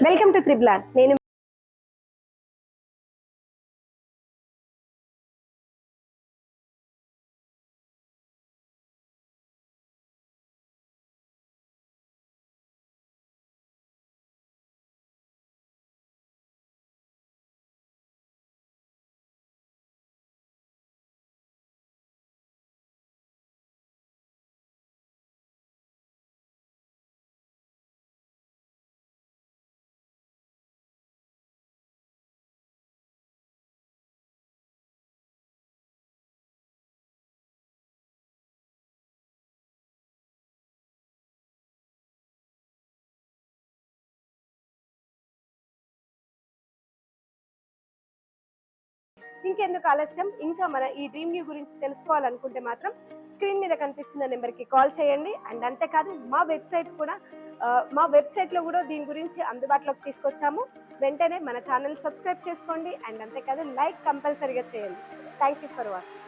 Welcome to triple R. నేను ఇంకెందుకు ఆలస్యం, ఇంకా మన ఈ డ్రీమ్ న్యూ గురించి తెలుసుకోవాలనుకుంటే మాత్రం స్క్రీన్ మీద కనిపిస్తున్న నెంబర్కి కాల్ చేయండి. అండ్ అంతేకాదు మా వెబ్సైట్లో కూడా దీని గురించి అందుబాటులోకి తీసుకొచ్చాము. వెంటనే మన ఛానల్ సబ్స్క్రైబ్ చేసుకోండి. అండ్ అంతేకాదు లైక్ కంపల్సరీగా చేయండి. Thank you for watching.